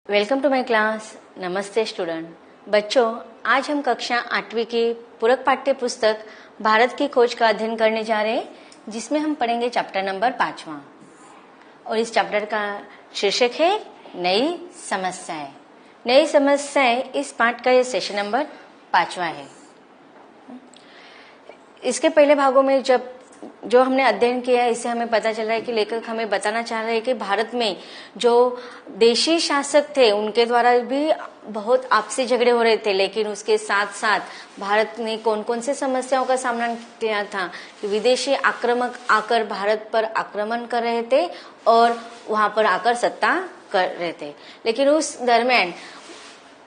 Welcome to my class. नमस्ते student. बच्चों, आज हम कक्षा 8वीं की पूरक पाठ्य पुस्तक भारत की खोज का अध्ययन करने जा रहे हैं, जिसमें हम पढ़ेंगे चैप्टर नंबर 5वां। और इस चैप्टर का शीर्षक है नई समस्याएं। नई समस्याएं इस पाठ का ये सेशन नंबर 5वां है। इसके पहले भागों में जो हमने अध्ययन किया है, इससे हमें पता चल रहा है कि लेखक हमें बताना चाह रहे हैं कि भारत में जो देशी शासक थे उनके द्वारा भी बहुत आपसी झगड़े हो रहे थे, लेकिन उसके साथ साथ भारत ने कौन कौन से समस्याओं का सामना किया था कि विदेशी आक्रामक आकर भारत पर आक्रमण कर रहे थे और वहां पर आकर सत्ता कर रहे थे। लेकिन उस दरमियान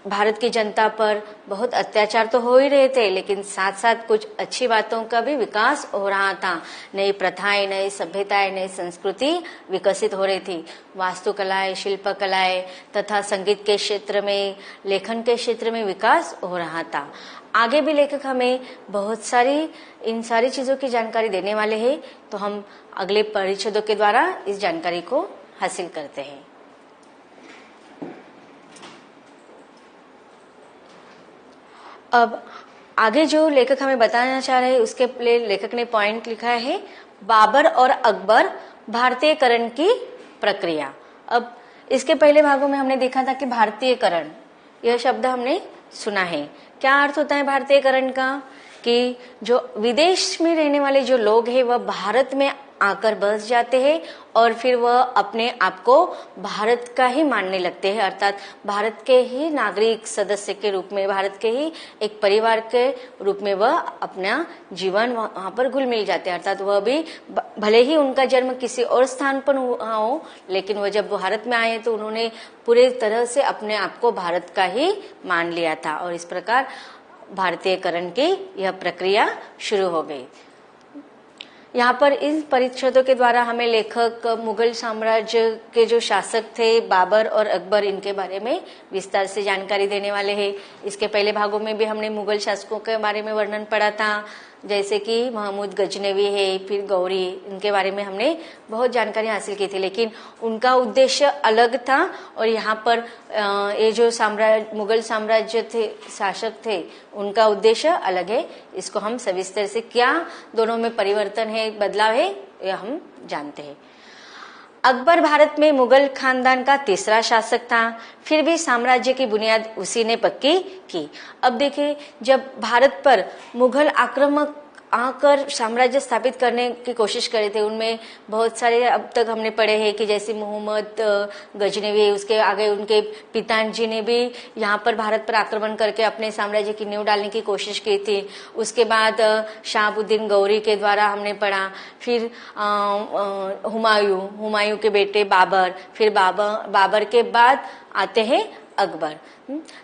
भारत की जनता पर बहुत अत्याचार तो हो ही रहे थे, लेकिन साथ साथ कुछ अच्छी बातों का भी विकास हो रहा था। नई प्रथाएं, नई सभ्यताएं, नई संस्कृति विकसित हो रही थी। वास्तुकलाएं, शिल्पकलाएं तथा संगीत के क्षेत्र में, लेखन के क्षेत्र में विकास हो रहा था। आगे भी लेखक हमें बहुत सारी इन सारी चीजों की जानकारी देने वाले हैं, तो हम अगले परिच्छेदों के द्वारा इस जानकारी को हासिल करते हैं। अब आगे जो लेखक हमें बताना चाह रहे हैं, उसके लिए लेखक ने पॉइंट लिखा है बाबर और अकबर भारतीयकरण की प्रक्रिया। अब इसके पहले भागों में हमने देखा था कि भारतीयकरण, यह शब्द हमने सुना है। क्या अर्थ होता है भारतीयकरण का? कि जो विदेश में रहने वाले जो लोग हैं वह भारत में आकर बस जाते हैं और फिर वह अपने आप को भारत का ही मानने लगते हैं, अर्थात भारत के ही नागरिक सदस्य के रूप में, भारत के ही एक परिवार के रूप में वह अपना जीवन वहां पर घुल मिल जाते हैं। अर्थात वह भी भले ही उनका जन्म किसी और स्थान पर हुआ हो, लेकिन वह जब भारत में आए तो उन्होंने पूरे तरह से अपने आप को भारत का ही मान लिया था और इस प्रकार भारतीयकरण की यह प्रक्रिया शुरू हो गई। यहाँ पर इन परिच्छेदों के द्वारा हमें लेखक मुगल साम्राज्य के जो शासक थे बाबर और अकबर, इनके बारे में विस्तार से जानकारी देने वाले हैं। इसके पहले भागों में भी हमने मुगल शासकों के बारे में वर्णन पढ़ा था, जैसे कि महमूद गजनवी है, फिर गौरी, इनके बारे में हमने बहुत जानकारी हासिल की थी, लेकिन उनका उद्देश्य अलग था। और यहाँ पर ये जो मुगल साम्राज्य थे, शासक थे, उनका उद्देश्य अलग है। इसको हम सविस्तर से क्या दोनों में परिवर्तन है, बदलाव है, यह हम जानते हैं। अकबर भारत में मुगल खानदान का तीसरा शासक था, फिर भी साम्राज्य की बुनियाद उसी ने पक्की की। अब देखिए, जब भारत पर मुगल आक्रामक आकर साम्राज्य स्थापित करने की कोशिश करे थे, उनमें बहुत सारे अब तक हमने पढ़े हैं कि जैसे मोहम्मद गजनवी, उसके आगे उनके पिताजी ने भी यहाँ पर भारत पर आक्रमण करके अपने साम्राज्य की नींव डालने की कोशिश की थी। उसके बाद शहाबुद्दीन गौरी के द्वारा हमने पढ़ा, फिर हुमायूं के बेटे बाबर, फिर बाबर के बाद आते हैं अकबर।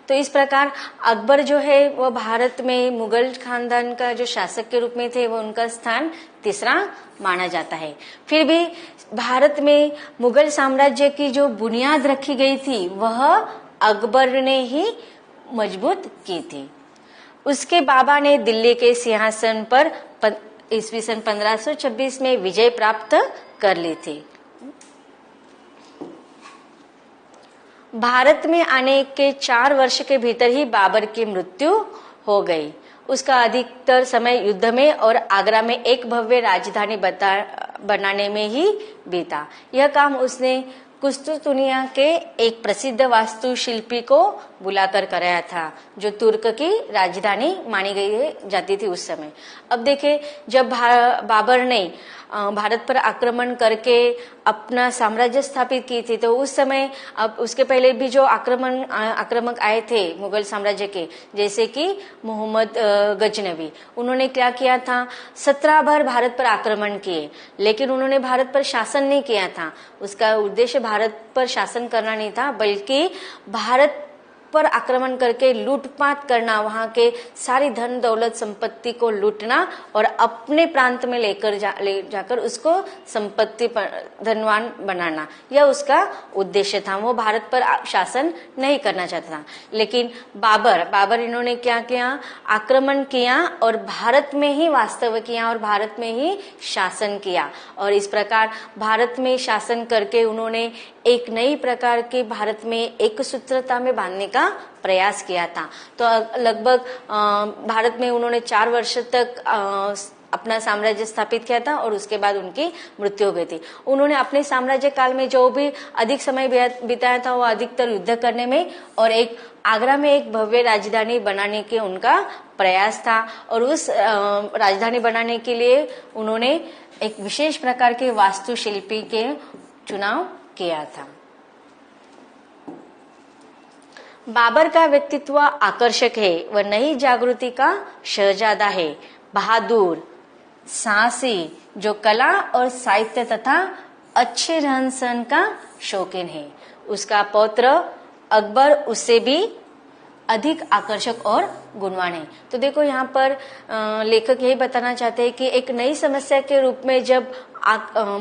तो इस प्रकार अकबर जो है वह भारत में मुगल खानदान का जो शासक के रूप में थे, वह उनका स्थान तीसरा माना जाता है। फिर भी भारत में मुगल साम्राज्य की जो बुनियाद रखी गई थी वह अकबर ने ही मजबूत की थी। उसके बाबा ने दिल्ली के सिंहासन पर ईस्वी सन 1526 में विजय प्राप्त कर ली थी। भारत में आने के 4 वर्ष के भीतर ही बाबर की मृत्यु हो गई। उसका अधिकतर समय युद्ध में और आगरा में एक भव्य राजधानी बनाने में ही बीता। यह काम उसने कुस्तुतुनिया के एक प्रसिद्ध वास्तुशिल्पी को बुलाकर कराया था, जो तुर्क की राजधानी मानी जाती थी उस समय। अब देखिए, जब बाबर ने भारत पर आक्रमण करके अपना साम्राज्य स्थापित की थी, तो उस समय, अब उसके पहले भी जो आक्रमक आए थे मुगल साम्राज्य के, जैसे कि मोहम्मद गजनवी, उन्होंने क्या किया था, 17 बार भारत पर आक्रमण किए, लेकिन उन्होंने भारत पर शासन नहीं किया था। उसका उद्देश्य भारत पर शासन करना नहीं था, बल्कि भारत पर आक्रमण करके लूटपाट करना, वहां के सारी धन दौलत संपत्ति को लूटना और अपने प्रांत में ले जाकर उसको संपत्ति धनवान बनाना, यह उसका उद्देश्य था। वो भारत पर शासन नहीं करना चाहता था। लेकिन बाबर इन्होंने क्या किया, आक्रमण किया और भारत में ही वास्तव किया और भारत में ही शासन किया। और इस प्रकार भारत में शासन करके उन्होंने एक नई प्रकार के भारत में एक सूत्रता में बांधने का प्रयास किया था। तो लगभग भारत में उन्होंने 4 वर्ष तक अपना साम्राज्य स्थापित किया था और उसके बाद उनकी मृत्यु हो गई थी। उन्होंने अपने साम्राज्य काल में जो भी अधिक समय बिताया था वो अधिकतर युद्ध करने में और एक आगरा में एक भव्य राजधानी बनाने के उनका प्रयास था। और उस राजधानी बनाने के लिए उन्होंने एक विशेष प्रकार के वास्तुशिल्पी के चुनाव किया था। बाबर का व्यक्तित्व आकर्षक है, वह नई जागृति का शहजादा है, बहादुर, साहसी, जो कला और साहित्य तथा अच्छे रहन सहन का शौकीन है। उसका पौत्र अकबर उससे भी अधिक आकर्षक और गुणवान है। तो देखो यहाँ पर लेखक यही बताना चाहते हैं कि एक नई समस्या के रूप में जब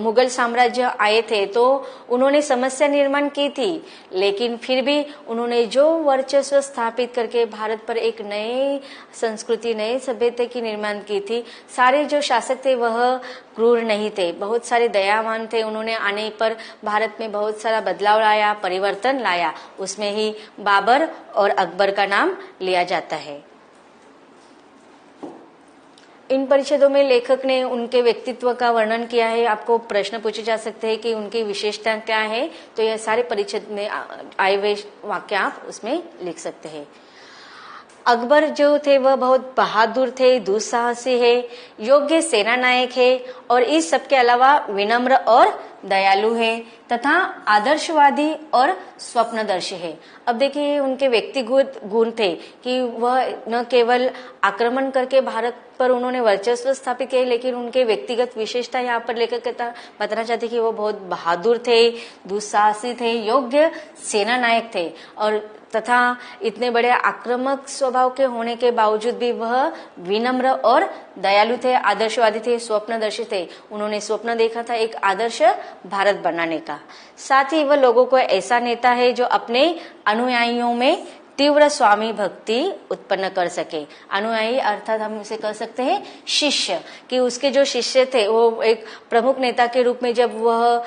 मुगल साम्राज्य आए थे तो उन्होंने समस्या निर्माण की थी, लेकिन फिर भी उन्होंने जो वर्चस्व स्थापित करके भारत पर एक नई संस्कृति, नई सभ्यता की निर्माण की थी। सारे जो शासक थे वह क्रूर नहीं थे, बहुत सारे दयावान थे। उन्होंने आने पर भारत में बहुत सारा बदलाव लाया, परिवर्तन लाया। उसमें ही बाबर और अकबर का नाम लिया जाता है। इन परिच्छेदों में लेखक ने उनके व्यक्तित्व का वर्णन किया है। आपको प्रश्न पूछे जा सकते हैं कि उनकी विशेषता क्या है, तो यह सारे परिच्छेद में आए हुए वाक्य आप उसमें लिख सकते हैं। अकबर जो थे वह बहुत बहादुर थे, दुस्साहसी है, योग्य सेना नायक है और इस सब के अलावा विनम्र और दयालु है तथा आदर्शवादी और स्वप्नदर्शी है। अब देखिए उनके व्यक्तिगत गुण थे कि वह न केवल आक्रमण करके भारत पर उन्होंने वर्चस्व स्थापित किया, लेकिन उनके व्यक्तिगत विशेषता यहाँ पर लेकर बताना चाहते कि वो बहुत बहादुर थे, दुस्साहसी थे, योग्य सेना नायक थे और तथा इतने बड़े आक्रामक स्वभाव के होने के बावजूद भी वह विनम्र और दयालु थे, आदर्शवादी थे, स्वप्नदर्शी थे। उन्होंने स्वप्न देखा था एक आदर्श भारत बनाने का। साथ ही वह लोगों को ऐसा नेता है जो अपने अनुयायियों में तीव्र स्वामी भक्ति उत्पन्न कर सके। अनुयायी अर्थात हम इसे कह सकते हैं शिष्य, कि उसके जो शिष्य थे वो एक प्रमुख नेता के रूप में जब वह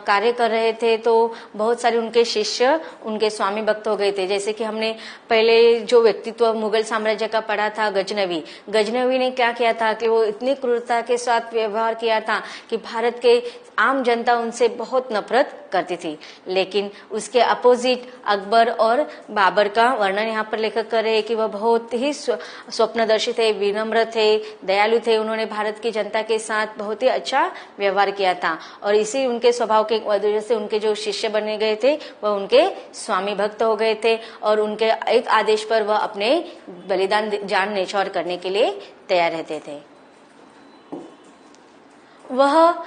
कार्य कर रहे थे तो बहुत सारे उनके शिष्य उनके स्वामी भक्त हो गए थे। जैसे कि हमने पहले जो व्यक्तित्व मुगल साम्राज्य का पढ़ा था, गजनवी ने क्या किया था कि वो इतनी क्रूरता के साथ व्यवहार किया था कि भारत के आम जनता उनसे बहुत नफरत करती थी। लेकिन उसके अपोजिट अकबर और बाबर का वर्णन यहाँ पर लेखक कर रहे हैं कि वह बहुत ही स्वप्नदर्शी थे, विनम्र थे, दयालु थे। उन्होंने भारत की जनता के साथ बहुत ही अच्छा व्यवहार किया था और इसी उनके स्वभाव के वजह से उनके जो शिष्य बने गए थे वह उनके स्वामी भक्त हो गए थे और उनके एक आदेश पर वह अपने बलिदान जान न्यौछावर करने के लिए तैयार रहते थे। वह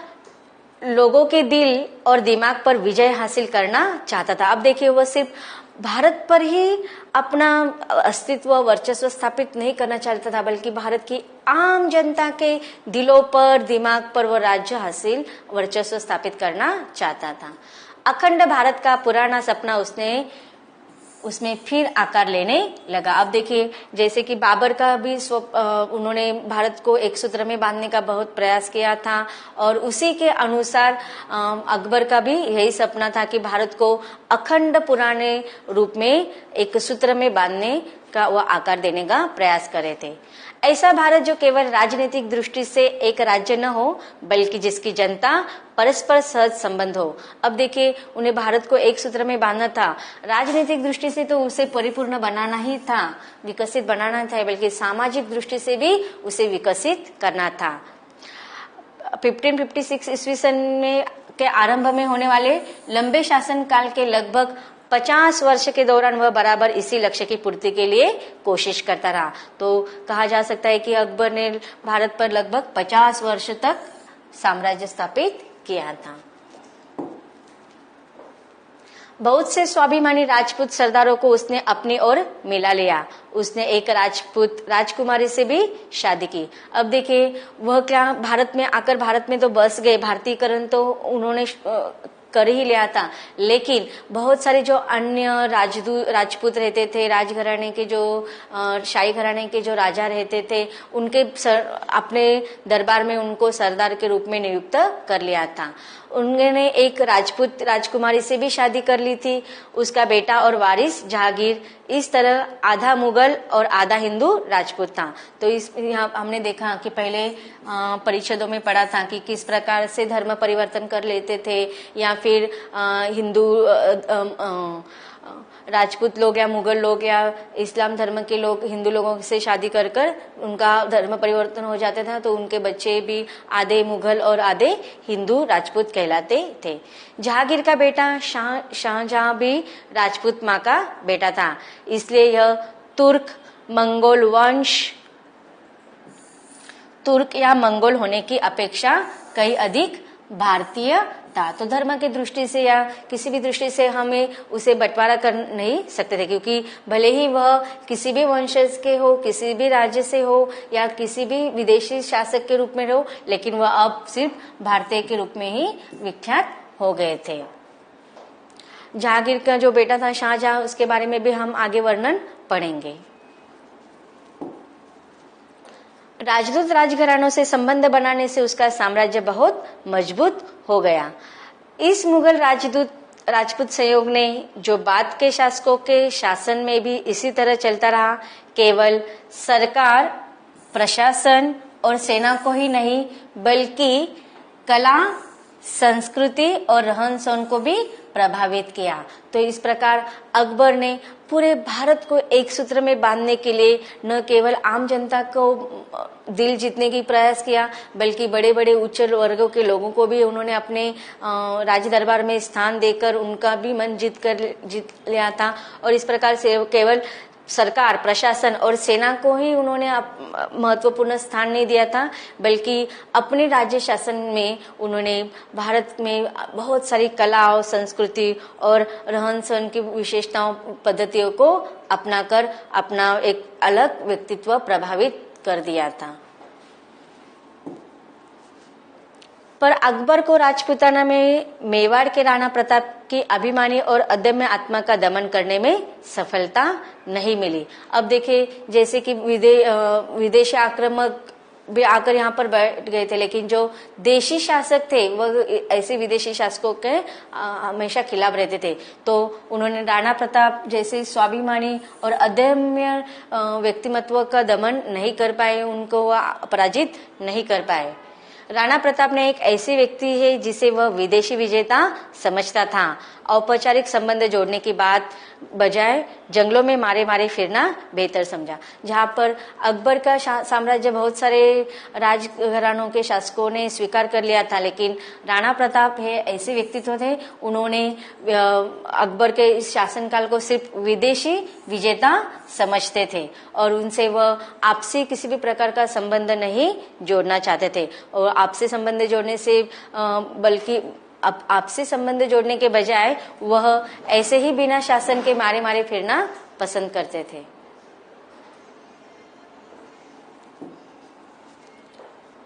लोगों के दिल और दिमाग पर विजय हासिल करना चाहता था। अब देखिए वह सिर्फ भारत पर ही अपना अस्तित्व, वर्चस्व स्थापित नहीं करना चाहता था, बल्कि भारत की आम जनता के दिलों पर, दिमाग पर वह राज्य हासिल, वर्चस्व स्थापित करना चाहता था। अखंड भारत का पुराना सपना उसमें फिर आकार लेने लगा। अब देखिए जैसे कि बाबर का भी उन्होंने भारत को एक सूत्र में बांधने का बहुत प्रयास किया था और उसी के अनुसार अकबर का भी यही सपना था कि भारत को अखंड पुराने रूप में एक सूत्र में बांधने का वह आकार देने का प्रयास कर रहे थे। ऐसा भारत जो केवल राजनीतिक दृष्टि से एक राज्य न हो, बल्कि जिसकी जनता परस्पर सहज संबंध हो। अब देखिए उन्हें भारत को एक सूत्र में बांधना था। राजनीतिक दृष्टि से तो उसे परिपूर्ण बनाना ही था, विकसित बनाना था, बल्कि सामाजिक दृष्टि से भी उसे विकसित करना था। 1556 ईस्वी सन में के आरंभ में होने वाले लंबे शासन काल के लगभग 50 वर्ष के दौरान वह बराबर इसी लक्ष्य की पूर्ति के लिए कोशिश करता रहा। तो कहा जा सकता है कि अकबर ने भारत पर लगभग 50 वर्ष तक साम्राज्य स्थापित किया था। बहुत से स्वाभिमानी राजपूत सरदारों को उसने अपनी ओर मिला लिया। उसने एक राजपूत राजकुमारी से भी शादी की। अब देखिए वह क्या भारत में आकर भारत में तो बस गए, भारतीयकरण तो उन्होंने कर ही लिया था, लेकिन बहुत सारे जो अन्य राजपूत रहते थे, राजघराने के जो शाही घराने के जो राजा रहते थे, उनके अपने दरबार में उनको सरदार के रूप में नियुक्त कर लिया था। उन्होंने एक राजपूत राजकुमारी से भी शादी कर ली थी। उसका बेटा और वारिस जहांगीर इस तरह आधा मुगल और आधा हिंदू राजपूत था। तो इस यहाँ हमने देखा कि पहले परिषदों में पढ़ा था कि किस प्रकार से धर्म परिवर्तन कर लेते थे, या फिर हिंदू राजपूत लोग या मुगल लोग या इस्लाम धर्म के लोग हिंदू लोगों से शादी कर कर उनका धर्म परिवर्तन हो जाता था, तो उनके बच्चे भी आधे मुगल और आधे हिंदू राजपूत कहलाते थे। जहांगीर का बेटा शाहजहां भी राजपूत माँ का बेटा था, इसलिए यह तुर्क या मंगोल होने की अपेक्षा कहीं अधिक भारतीय था। तो धर्म की दृष्टि से या किसी भी दृष्टि से हमें उसे बंटवारा कर नहीं सकते थे, क्योंकि भले ही वह किसी भी वंशज के हो, किसी भी राज्य से हो या किसी भी विदेशी शासक के रूप में हो, लेकिन वह अब सिर्फ भारतीय के रूप में ही विख्यात हो गए थे। जहांगीर का जो बेटा था शाहजहां, उसके बारे में भी हम आगे वर्णन पढ़ेंगे। राजदूत राजघरानों से संबंध बनाने से उसका साम्राज्य बहुत मजबूत हो गया। इस मुगल राजपूत संयोग ने जो बाद के शासकों के शासन में भी इसी तरह चलता रहा। केवल सरकार, प्रशासन और सेना को ही नहीं, बल्कि कला, संस्कृति और रहन सहन को भी प्रभावित किया। तो इस प्रकार अकबर ने पूरे भारत को एक सूत्र में बांधने के लिए न केवल आम जनता को दिल जीतने की प्रयास किया, बल्कि बड़े बड़े उच्च वर्गों के लोगों को भी उन्होंने अपने राज दरबार में स्थान देकर उनका भी मन जीत लिया था। और इस प्रकार से केवल सरकार, प्रशासन और सेना को ही उन्होंने महत्वपूर्ण स्थान नहीं दिया था, बल्कि अपने राज्य शासन में उन्होंने भारत में बहुत सारी कला, संस्कृति और रहन सहन की विशेषताओं, पद्धतियों को अपनाकर अपना एक अलग व्यक्तित्व प्रभावित कर दिया था। पर अकबर को राजपूताना में मेवाड़ के राणा प्रताप की अभिमानी और अदम्य आत्मा का दमन करने में सफलता नहीं मिली। अब देखिए जैसे कि विदेशी आक्रामक भी आकर यहाँ पर बैठ गए थे, लेकिन जो देशी शासक थे वह ऐसे विदेशी शासकों के हमेशा खिलाफ रहते थे। तो उन्होंने राणा प्रताप जैसे स्वाभिमानी और अदम्य व्यक्तिमत्व का दमन नहीं कर पाए, उनको पराजित नहीं कर पाए। राणा प्रताप ने एक ऐसे व्यक्ति है जिसे वह विदेशी विजेता समझता था। औपचारिक संबंध जोड़ने की बात बजाय जंगलों में मारे मारे फिरना बेहतर समझा। जहाँ पर अकबर का साम्राज्य बहुत सारे राजघरानों के शासकों ने स्वीकार कर लिया था, लेकिन राणा प्रताप है ऐसे व्यक्तित्व थे, उन्होंने अकबर के इस शासनकाल को सिर्फ विदेशी विजेता समझते थे और उनसे वह आपसी किसी भी प्रकार का संबंध नहीं जोड़ना चाहते थे। और आपसी संबंध जोड़ने से बल्कि आपसी संबंध जोड़ने के बजाय वह ऐसे ही बिना शासन के मारे मारे फिरना पसंद करते थे।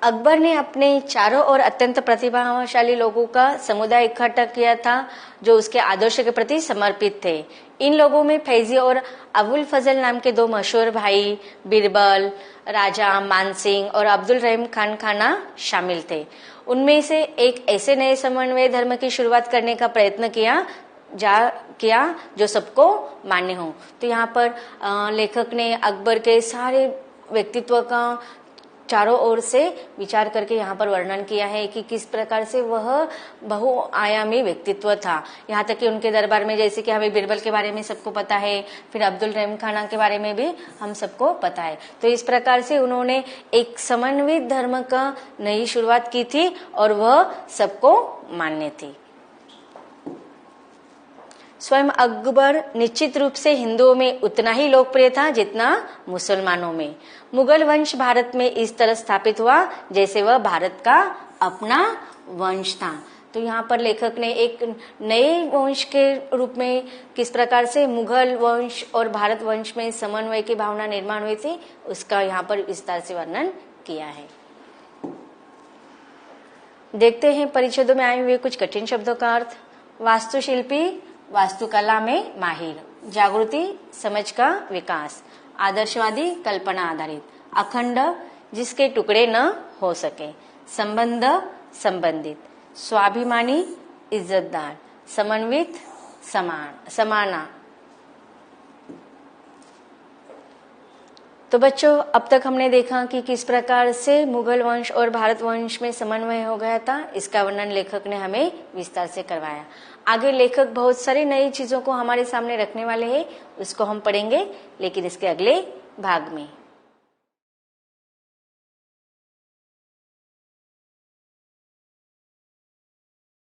अकबर ने अपने चारों ओर अत्यंत प्रतिभाशाली लोगों का समुदाय इकट्ठा किया था जो उसके आदर्श के प्रति समर्पित थे। इन लोगों में फैजी और अबुल फजल नाम के दो मशहूर भाई, बीरबल, राजा मानसिंह और अब्दुल रहीम खान खाना शामिल थे। उनमें से एक ऐसे नए समन्वय धर्म की शुरुआत करने का प्रयत्न किया जो सबको मान्य हो। तो यहाँ पर लेखक ने अकबर के सारे व्यक्तित्व का चारों ओर से विचार करके यहाँ पर वर्णन किया है कि किस प्रकार से वह बहुआयामी व्यक्तित्व था। यहाँ तक कि उनके दरबार में जैसे कि हमें बीरबल के बारे में सबको पता है, फिर अब्दुल रहीम खान के बारे में भी हम सबको पता है। तो इस प्रकार से उन्होंने एक समन्वित धर्म का नई शुरुआत की थी और वह सबको मान्य थी। स्वयं अकबर निश्चित रूप से हिंदुओं में उतना ही लोकप्रिय था जितना मुसलमानों में। मुगल वंश भारत में इस तरह स्थापित हुआ जैसे वह भारत का अपना वंश था। तो यहाँ पर लेखक ने एक नए वंश के रूप में किस प्रकार से मुगल वंश और भारत वंश में समन्वय की भावना निर्माण हुई थी उसका यहाँ पर विस्तार से वर्णन किया है। देखते हैं परिच्छेदों में आए हुए कुछ कठिन शब्दों का अर्थ। वास्तुशिल्पी वास्तुकला में माहिर, जागृति समझ का विकास, आदर्शवादी कल्पना आधारित, अखंड जिसके टुकड़े न हो सके, संबंध संबंधित, स्वाभिमानी इज्जतदार, समन्वित समाना। तो बच्चों अब तक हमने देखा कि किस प्रकार से मुगल वंश और भारत वंश में समन्वय हो गया था, इसका वर्णन लेखक ने हमें विस्तार से करवाया। आगे लेखक बहुत सारी नई चीजों को हमारे सामने रखने वाले हैं, उसको हम पढ़ेंगे लेकिन इसके अगले भाग में।